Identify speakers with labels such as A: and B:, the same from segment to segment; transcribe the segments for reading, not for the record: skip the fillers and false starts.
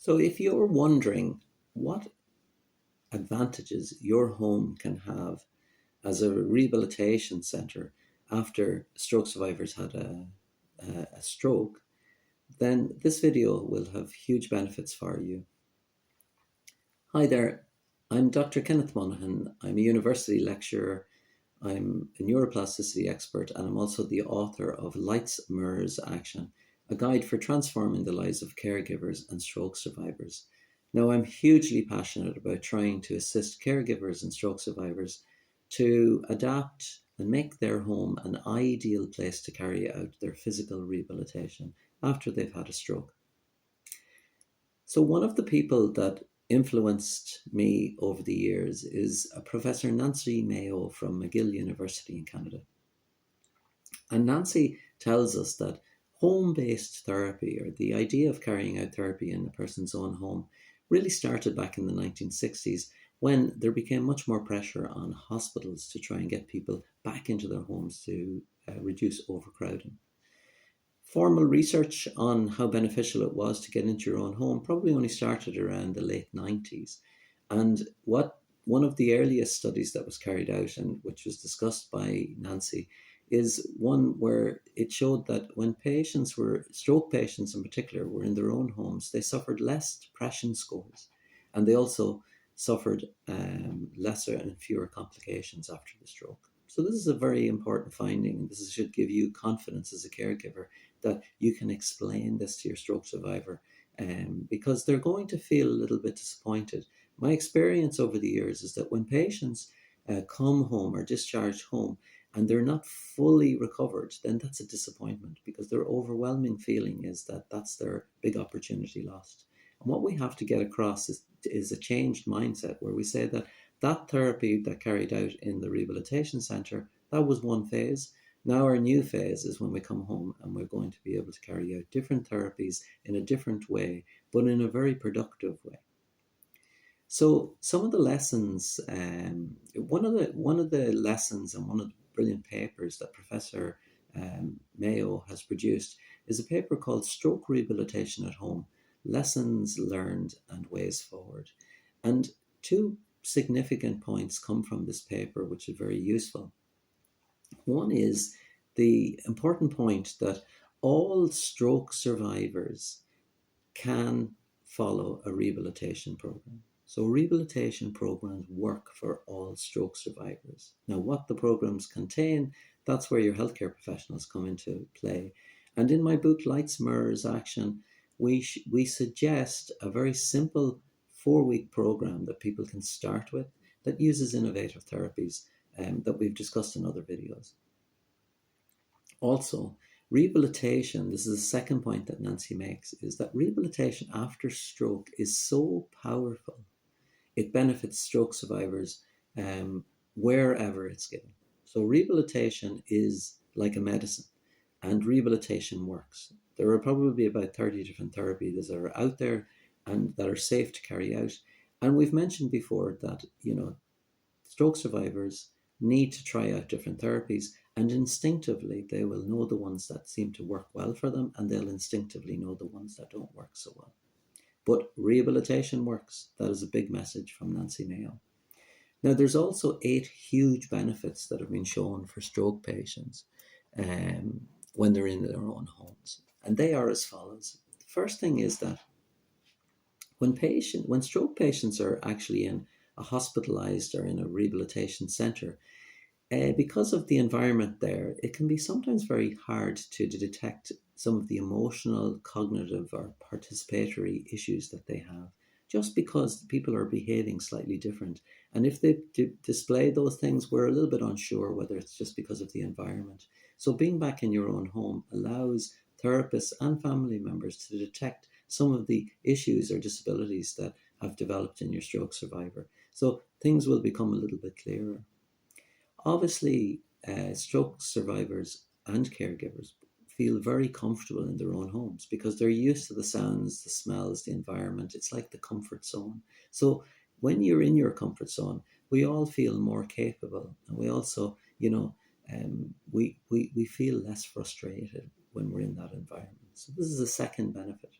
A: So if you're wondering what advantages your home can have as a rehabilitation centre after stroke survivors had a stroke, then this video will have huge benefits for you. Hi there, I'm Dr. Kenneth Monaghan. I'm a university lecturer, I'm a neuroplasticity expert, and I'm also the author of Lights, Mirrors, Action, a guide for transforming the lives of caregivers and stroke survivors. Now, I'm hugely passionate about trying to assist caregivers and stroke survivors to adapt and make their home an ideal place to carry out their physical rehabilitation after they've had a stroke. So, one of the people that influenced me over the years is a Professor Nancy Mayo from McGill University in Canada. And Nancy tells us that home based therapy, or the idea of carrying out therapy in a person's own home, really started back in the 1960s when there became much more pressure on hospitals to try and get people back into their homes to reduce overcrowding. Formal research on how beneficial it was to get into your own home probably only started around the late 90s. And what one of the earliest studies that was carried out and which was discussed by Nancy is one where it showed that when stroke patients in particular, were in their own homes, they suffered less depression scores and they also suffered lesser and fewer complications after the stroke. So this is a very important finding, and this should give you confidence as a caregiver that you can explain this to your stroke survivor, because they're going to feel a little bit disappointed. My experience over the years is that when patients come home or discharge home and they're not fully recovered, then that's a disappointment because their overwhelming feeling is that that's their big opportunity lost. And what we have to get across is a changed mindset where we say that therapy that carried out in the rehabilitation centre, that was one phase. Now our new phase is when we come home and we're going to be able to carry out different therapies in a different way, but in a very productive way. So some of the lessons, one of the lessons and one of the brilliant papers that Professor Mayo has produced is a paper called Stroke Rehabilitation at Home: Lessons Learned and Ways Forward. And two significant points come from this paper, which are very useful. One is the important point that all stroke survivors can follow a rehabilitation program. So rehabilitation programs work for all stroke survivors. Now, what the programs contain, that's where your healthcare professionals come into play. And in my book, Lights, Mirrors, Action, we suggest a very simple 4-week program that people can start with that uses innovative therapies that we've discussed in other videos. Also, rehabilitation, this is the second point that Nancy makes, is that rehabilitation after stroke is so powerful. It benefits stroke survivors wherever it's given. So rehabilitation is like a medicine, and rehabilitation works. There are probably about 30 different therapies that are out there and that are safe to carry out. And we've mentioned before that, stroke survivors need to try out different therapies, and instinctively they will know the ones that seem to work well for them, and they'll instinctively know the ones that don't work so well. But rehabilitation works. That is a big message from Nancy Mayo. Now, there's also 8 huge benefits that have been shown for stroke patients when they're in their own homes, and they are as follows. The first thing is that when stroke patients are actually in a hospitalized or in a rehabilitation center, because of the environment there, it can be sometimes very hard to detect some of the emotional, cognitive, or participatory issues that they have, just because people are behaving slightly different. And if they display those things, we're a little bit unsure whether it's just because of the environment. So being back in your own home allows therapists and family members to detect some of the issues or disabilities that have developed in your stroke survivor. So things will become a little bit clearer. Obviously, stroke survivors and caregivers feel very comfortable in their own homes because they're used to the sounds, the smells, the environment. It's like the comfort zone. So when you're in your comfort zone, we all feel more capable, and we also, we feel less frustrated when we're in that environment. So this is a second benefit.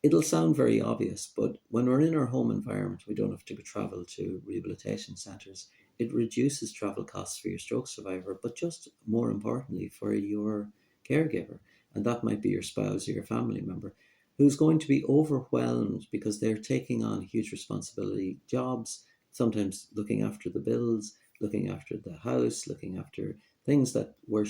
A: It'll sound very obvious, but when we're in our home environment, we don't have to travel to rehabilitation centres. It reduces travel costs for your stroke survivor, but just more importantly for your caregiver. And that might be your spouse or your family member who's going to be overwhelmed because they're taking on huge responsibility jobs, sometimes looking after the bills, looking after the house, looking after things that were,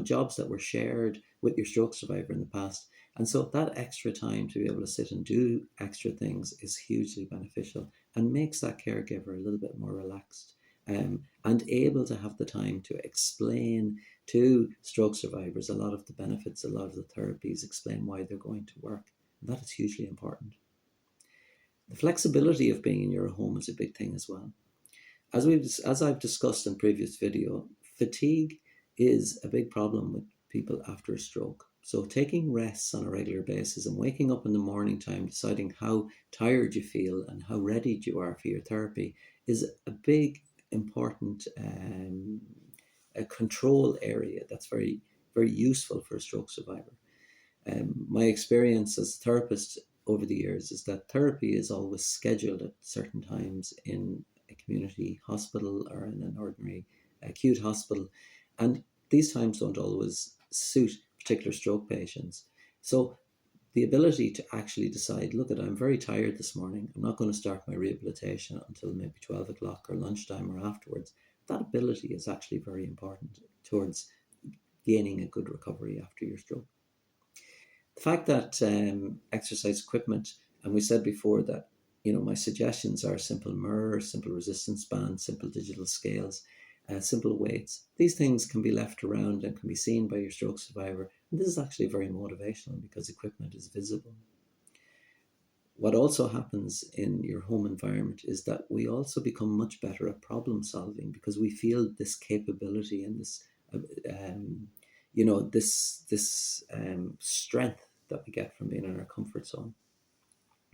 A: jobs that were shared with your stroke survivor in the past. And so that extra time to be able to sit and do extra things is hugely beneficial and makes that caregiver a little bit more relaxed, and able to have the time to explain to stroke survivors a lot of the benefits, a lot of the therapies, explain why they're going to work. And that is hugely important. The flexibility of being in your home is a big thing as well. As I've discussed in previous video, fatigue is a big problem with people after a stroke. So taking rests on a regular basis and waking up in the morning time, deciding how tired you feel and how ready you are for your therapy is a big, important a control area that's very, very useful for a stroke survivor. My experience as a therapist over the years is that therapy is always scheduled at certain times in a community hospital or in an ordinary acute hospital, and these times don't always suit particular stroke patients. So the ability to actually decide, look, I'm very tired this morning, I'm not going to start my rehabilitation until maybe 12 o'clock or lunchtime or afterwards, that ability is actually very important towards gaining a good recovery after your stroke. The fact that exercise equipment, and we said before that, my suggestions are simple mirror, simple resistance band, simple digital scales, simple weights. These things can be left around and can be seen by your stroke survivor. And this is actually very motivational because equipment is visible. What also happens in your home environment is that we also become much better at problem solving because we feel this capability and this, this strength that we get from being in our comfort zone.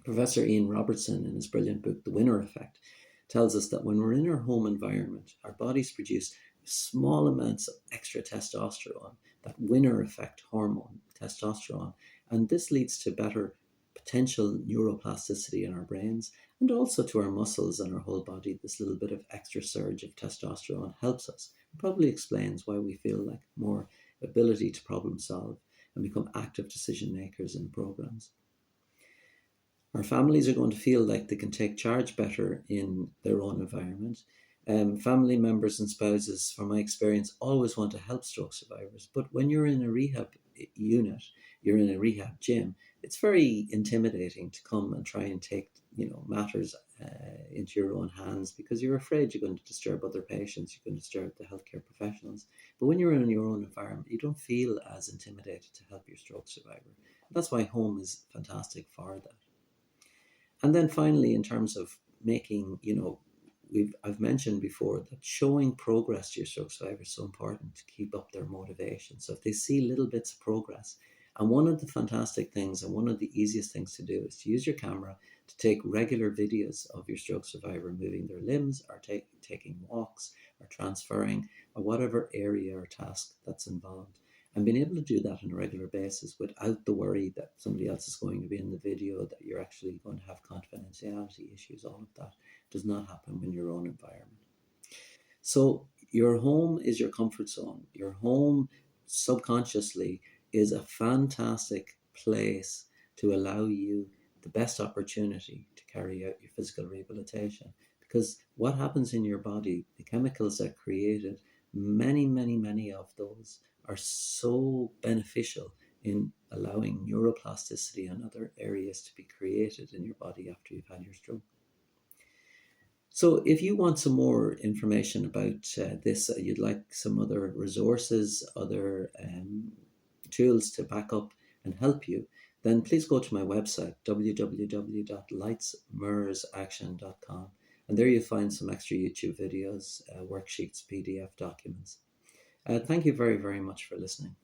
A: Professor Ian Robertson, in his brilliant book, The Winner Effect, tells us that when we're in our home environment, our bodies produce small amounts of extra testosterone, that winner effect hormone, testosterone, and this leads to better potential neuroplasticity in our brains and also to our muscles and our whole body. This little bit of extra surge of testosterone helps us. It probably explains why we feel like more ability to problem solve and become active decision makers in programs. Our families are going to feel like they can take charge better in their own environment. Family members and spouses, from my experience, always want to help stroke survivors. But when you're in a rehab unit, you're in a rehab gym, it's very intimidating to come and try and take matters into your own hands because you're afraid you're going to disturb other patients, you're going to disturb the healthcare professionals. But when you're in your own environment, you don't feel as intimidated to help your stroke survivor. That's why home is fantastic for that. And then finally, in terms of making, I've mentioned before that showing progress to your stroke survivor is so important to keep up their motivation. So if they see little bits of progress, and one of the fantastic things and one of the easiest things to do is to use your camera to take regular videos of your stroke survivor moving their limbs or taking walks or transferring or whatever area or task that's involved. And being able to do that on a regular basis without the worry that somebody else is going to be in the video, that you're actually going to have confidentiality issues, all of that does not happen in your own environment. So your home is your comfort zone. Your home subconsciously is a fantastic place to allow you the best opportunity to carry out your physical rehabilitation. Because what happens in your body, the chemicals that are created, many of those are so beneficial in allowing neuroplasticity and other areas to be created in your body after you've had your stroke. So if you want some more information about this, you'd like some other resources, other tools to back up and help you, then please go to my website, www.lightsmirrorsaction.com. And there you'll find some extra YouTube videos, worksheets, PDF documents. Thank you very, very much for listening.